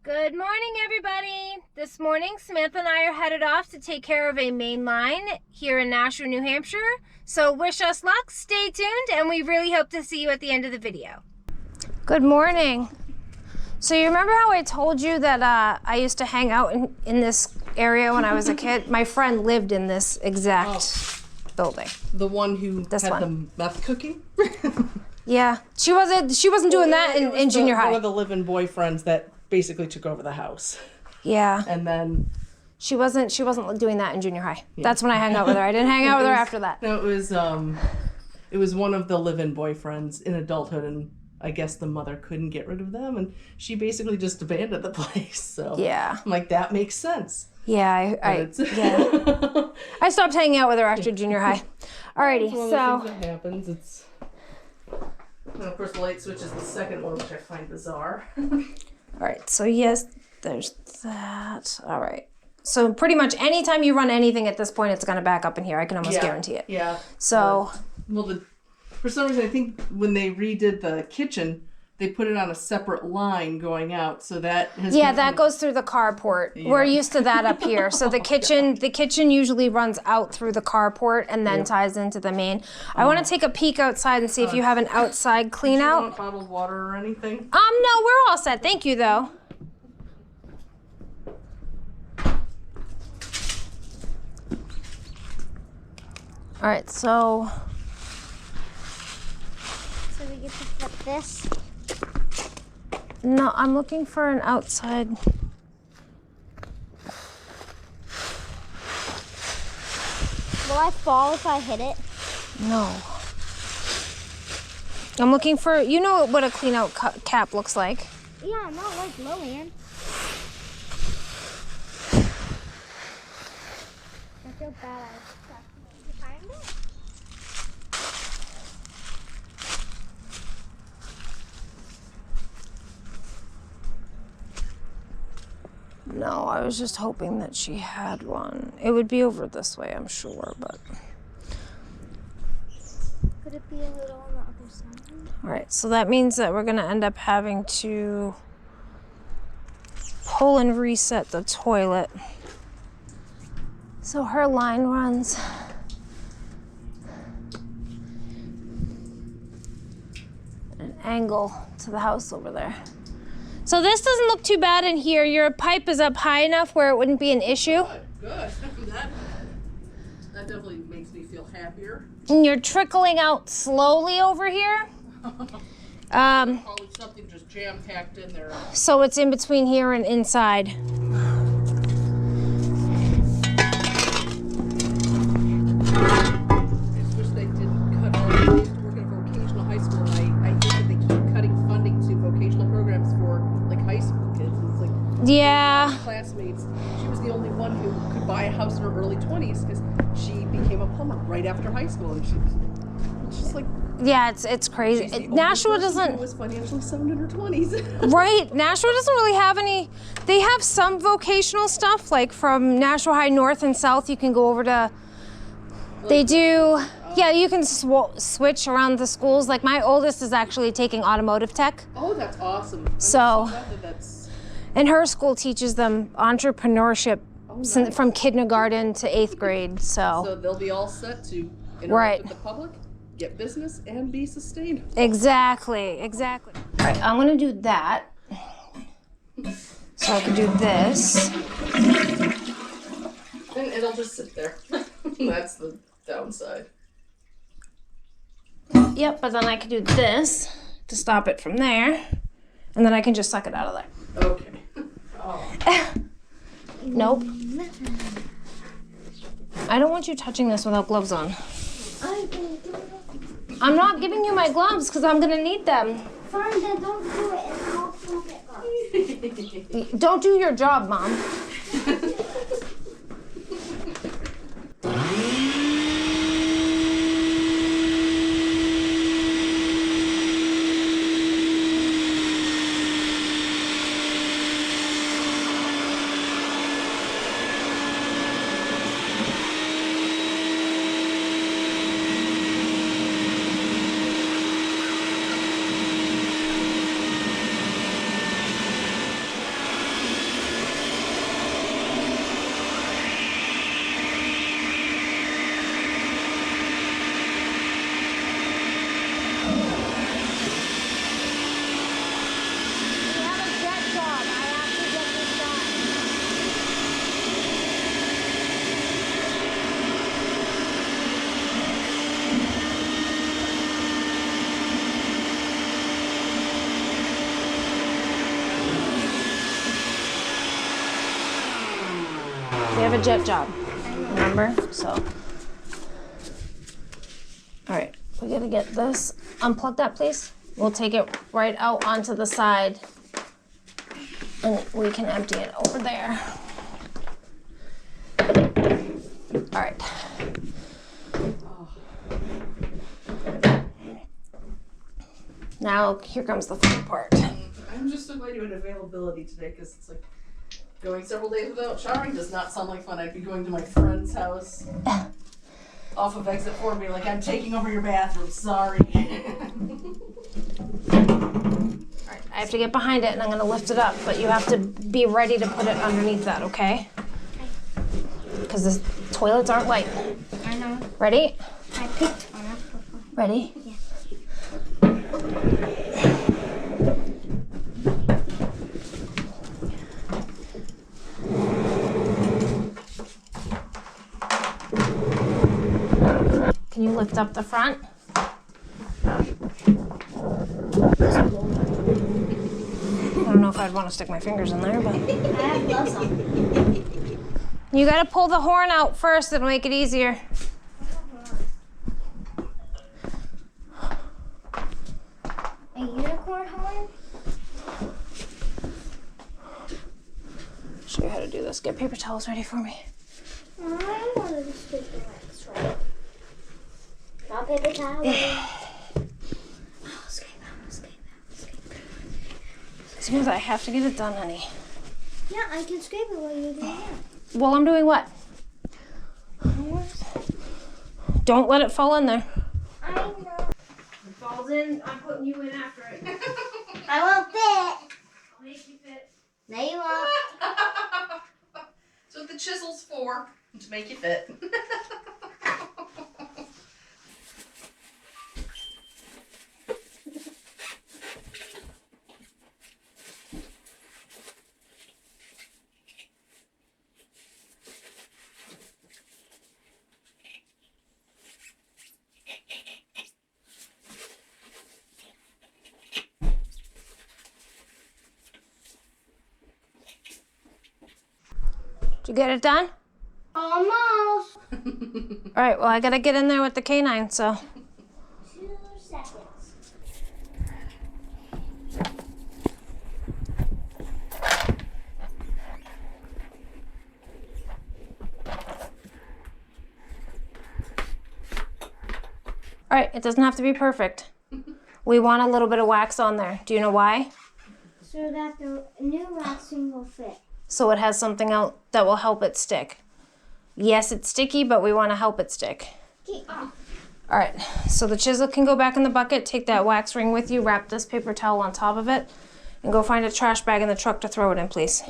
Good morning, everybody. This morning, Samantha and I are headed off to take care of a main line here in Nashua, New Hampshire. So wish us luck, stay tuned, and we really hope to see you at the end of the video. Good morning. So you remember how I told you that I used to hang out in this area when I was a kid? My friend lived in this exact building. The one who the meth cooking? Yeah, she wasn't doing that in junior high. One of the live-in boyfriends that basically took over the house. Yeah. And then she wasn't doing that in junior high. Yeah. That's when I hung out with her. I didn't hang out with her after that. No, it was one of the live-in boyfriends in adulthood, and I guess the mother couldn't get rid of them, and she basically just abandoned the place. So yeah, I'm like, that makes sense. Yeah, I stopped hanging out with her after junior high. Alrighty, it's one of the things that happens. It's, and of course, the light switch is the second one, which I find bizarre. Alright, so yes, there's that. Alright. So pretty much anytime you run anything at this point, it's going to back up in here. I can almost guarantee it. Yeah. So. For some reason, I think when they redid the kitchen, they put it on a separate line going out, so that has that goes through the carport. Yeah. We're used to that up here. So the kitchen usually runs out through the carport and then ties into the main. I want to take a peek outside and see if you have an outside clean out. Do you want bottled water or anything? No, we're all set. Thank you, though. All right, so we get to flip this? No, I'm looking for an outside. Will I fall if I hit it? No. I'm looking for, you know what a clean out cap looks like. Yeah, not like low-end. I feel bad I was stuck behind it. No, I was just hoping that she had one. It would be over this way, I'm sure, but. Could it be a little on the other side? All right, so that means that we're gonna end up having to pull and reset the toilet. So her line runs. An angle to the house over there. So this doesn't look too bad in here. Your pipe is up high enough where it wouldn't be an issue. Good. That definitely makes me feel happier. And you're trickling out slowly over here. Probably something just jam-packed in there. So it's in between here and inside. I wish they didn't cut all the ways to work in a vocational high school. I hate that they keep cutting funding to vocational programs for like high school kids. It's like classmates. She was the only one who could buy a house in her early 20s because she became a plumber right after high school, and she's like. Yeah, it's crazy. Nashua doesn't. Was financially sound in her 20s. Right, Nashua doesn't really have any. They have some vocational stuff, like from Nashua High North and South. You can go over to. They do. Yeah, you can switch around the schools. Like my oldest is actually taking automotive tech. Oh, that's awesome. I'm so glad that's... And her school teaches them entrepreneurship from kindergarten to 8th grade. So they'll be all set to interact with the public, get business, and be sustainable. Exactly. All right, I'm gonna do that. So I can do this. And it'll just sit there. That's the downside. Yep, but then I can do this to stop it from there. And then I can just suck it out of there. Okay. Oh. Nope. I don't want you touching this without gloves on. I'm not giving you my gloves because I'm gonna need them. Fine, then don't do it and I'll flip it. Don't do your job, Mom. We have a jet job, remember? So, all right, we gotta get this. Unplug that, please. We'll take it right out onto the side, and we can empty it over there. All right. Now, here comes the fun part. I'm just so glad you had availability today, because it's like going several days without showering does not sound like fun. I'd be going to my friend's house off of exit 4 and be like, I'm taking over your bathroom, sorry. Alright, I have to get behind it and I'm gonna lift it up, but you have to be ready to put it underneath that, okay? Because the toilets aren't light. I know. Ready? I picked one up before. Ready? Yeah. Can you lift up the front? I don't know if I'd want to stick my fingers in there, but... I have gloves on. You gotta pull the horn out first, it'll make it easier. A unicorn horn? Show you how to do this. Get paper towels ready for me. I wanted to stick the wax right. Not paper towel. Samantha, I have to get it done, honey. Yeah, I can scrape it while you're doing that. Well, I'm doing what? Don't let it fall in there. I know. If it falls in, I'm putting you in after it. I won't fit. I'll make you fit. No, you won't. That's what the chisel's for, to make you fit. Did you get it done? Almost. All right, well, I gotta get in there with the canine, so. 2 seconds. All right, it doesn't have to be perfect. We want a little bit of wax on there. Do you know why? So that the new waxing will fit. So it has something else that will help it stick. Yes, it's sticky, but we want to help it stick. Get off. All right, so the chisel can go back in the bucket. Take that wax ring with you, wrap this paper towel on top of it, and go find a trash bag in the truck to throw it in, please.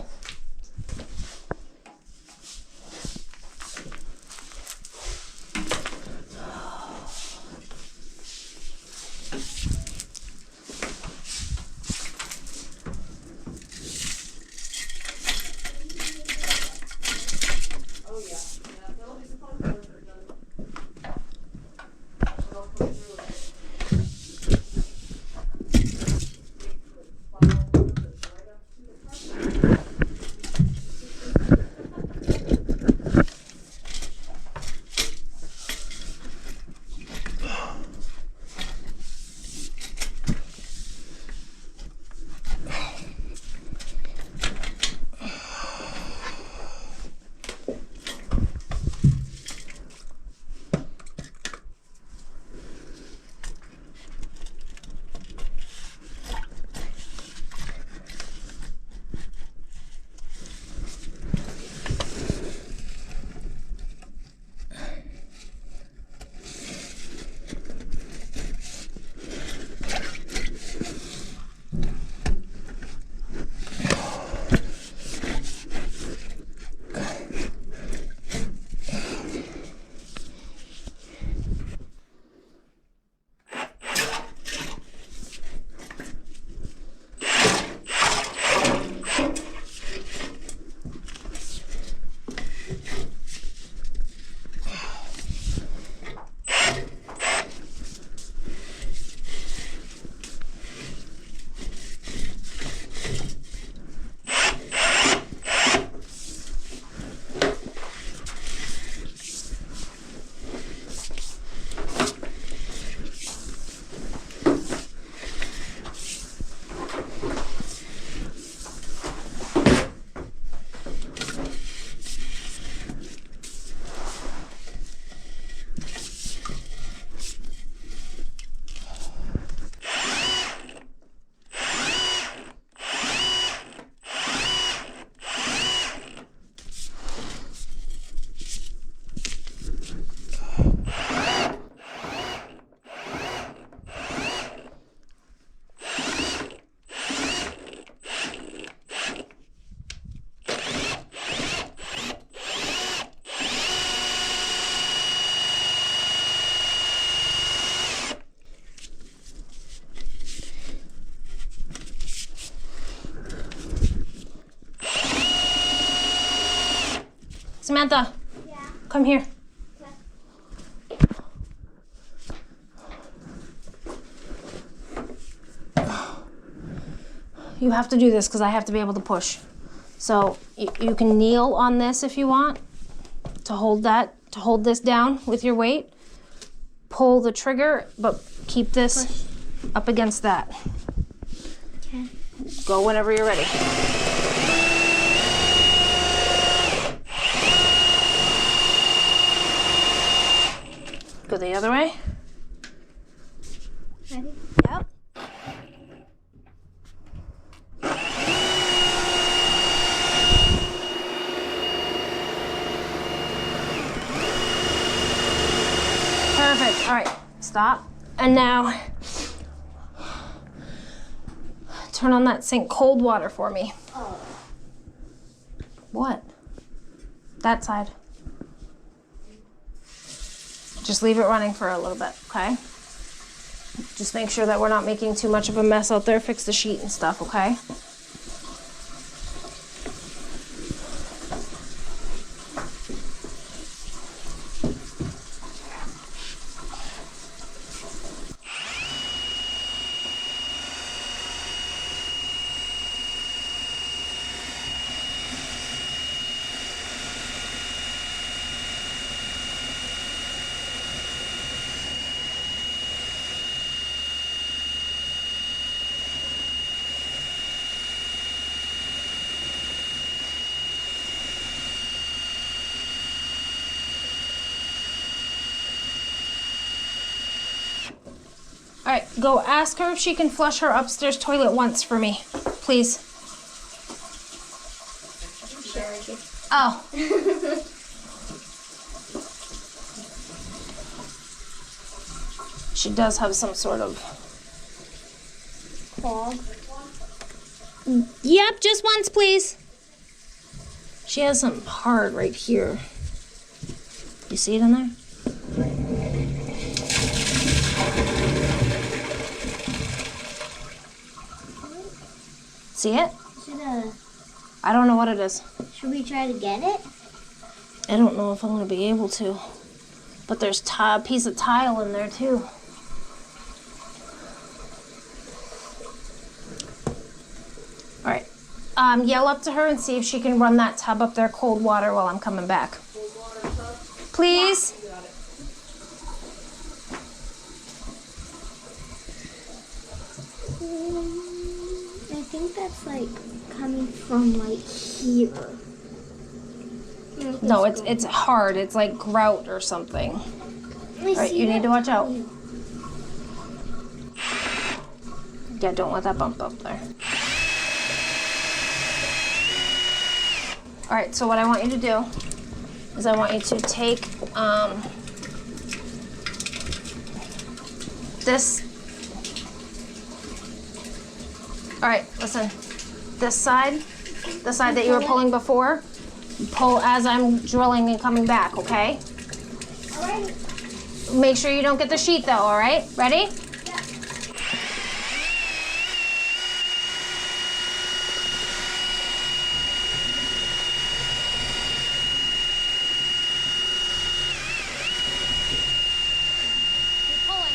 Samantha, Yeah. come here. You have to do this because I have to be able to push. So you can kneel on this if you want to hold this down with your weight. Pull the trigger, but keep this up against that. Okay. Go whenever you're ready. Go the other way. Ready? Yep. Perfect. All right, stop. And now, turn on that sink cold water for me. Oh. What? That side. Just leave it running for a little bit, okay? Just make sure that we're not making too much of a mess out there. Fix the sheet and stuff, okay? All right, go ask her if she can flush her upstairs toilet once for me, please. Oh. She does have some sort of... Clog. Yep, just once, please. She has something hard right here. You see it in there? See it? I don't know what it is. Should we try to get it? I don't know if I'm going to be able to. But there's a piece of tile in there, too. All right. Yell up to her and see if she can run that tub up there, cold water, while I'm coming back. Cold water tub? Please? You got it. I think that's like coming from like here. No, it's hard. It's like grout or something. All right, you need to watch out. Yeah, don't let that bump up there. All right, so what I want you to do is I want you to take this. All right, listen. This side, the side that you were pulling before, pull as I'm drilling and coming back, okay? Alright. Make sure you don't get the sheet though, all right? Ready? Yeah. Keep pulling.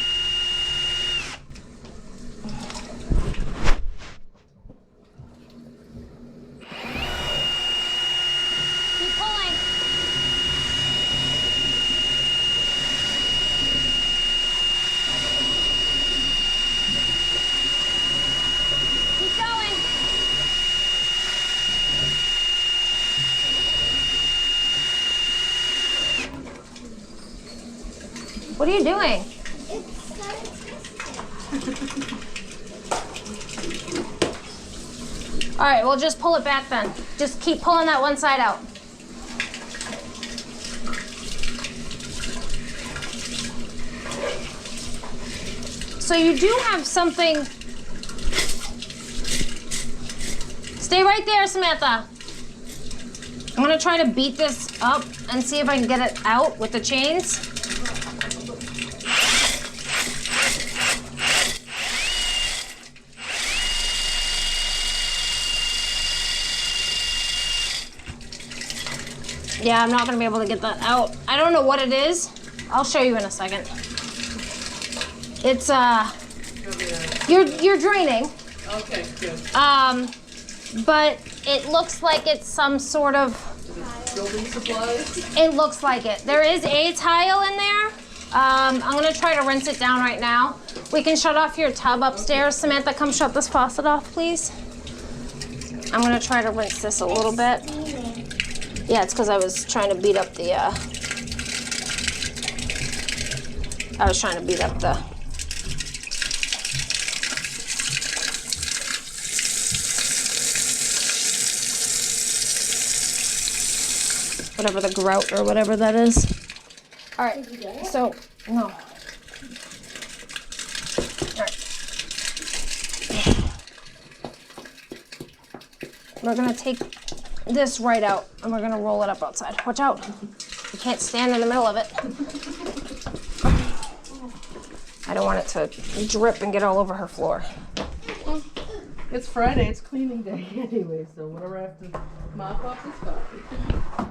Keep pulling. Keep going. What are you doing? All right, well, just pull it back then. Just keep pulling that one side out. So you do have something. Stay right there, Samantha. I'm gonna try to beat this up and see if I can get it out with the chains. Yeah, I'm not gonna be able to get that out. I don't know what it is. I'll show you in a second. It's you're draining. Okay, good. But it looks like it's some sort of Building supplies. It looks like it. There is a tile in there. I'm gonna try to rinse it down right now. We can shut off your tub upstairs. Okay. Samantha, come shut this faucet off, please. I'm gonna try to rinse this a little bit. Yeah, it's because I was trying to beat up the, whatever the grout or whatever that is. All right, so, no. All right. We're gonna take this right out and we're gonna roll it up outside. Watch out. You can't stand in the middle of it. I don't want it to drip and get all over her floor. It's Friday, it's cleaning day anyway, so whatever I have to mop up is fine.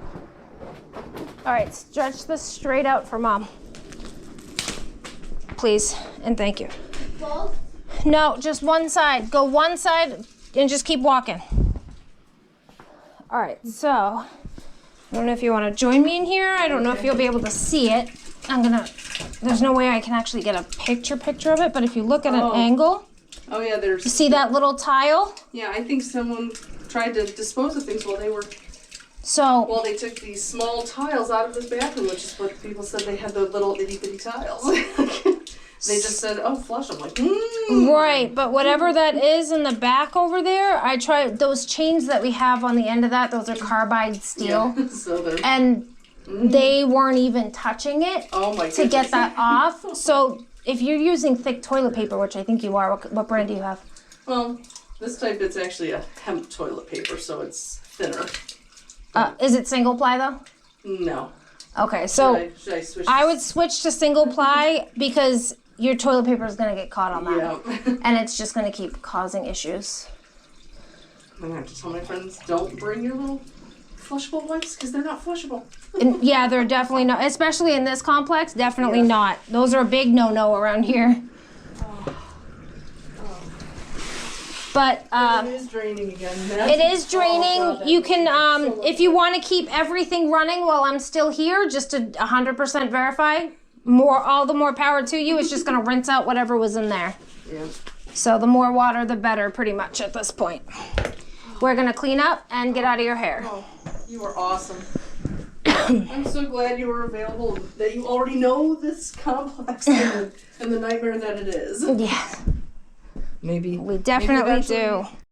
All right, stretch this straight out for Mom. Please, and thank you. Both? No, just one side. Go one side and just keep walking. All right, so I don't know if you want to join me in here. I don't know if you'll be able to see it. There's no way I can actually get a picture of it, but if you look at an angle. Oh yeah, You see that little tile? Yeah, I think someone tried to dispose of things while they took these small tiles out of this bathroom, which is what people said they had, the little itty bitty tiles. They just said, oh, flush them. Like, Right, but whatever that is in the back over there, I tried those chains that we have on the end of that, those are carbide steel. Yeah, so and they weren't even touching it to get that off. So if you're using thick toilet paper, which I think you are, what brand do you have? Well, this type, it's actually a hemp toilet paper, so it's thinner. Is it single ply though? No. Okay, so should I switch? I would switch to single ply because your toilet paper is gonna get caught on that, Yeah. and it's just gonna keep causing issues. I'm gonna have to tell my friends, don't bring your little flushable wipes because they're not flushable. And yeah, they're definitely not, especially in this complex. Definitely not. Those are a big no-no around here. But it is draining again. it is draining. You can, if you want to keep everything running while I'm still here, just to 100% verify, all the more power to you. It's just gonna rinse out whatever was in there. Yeah. So the more water, the better, pretty much at this point. We're gonna clean up and get out of your hair. Oh, you are awesome. I'm so glad you were available, that you already know this complex and the nightmare that it is. Yeah. Maybe. We definitely eventually do.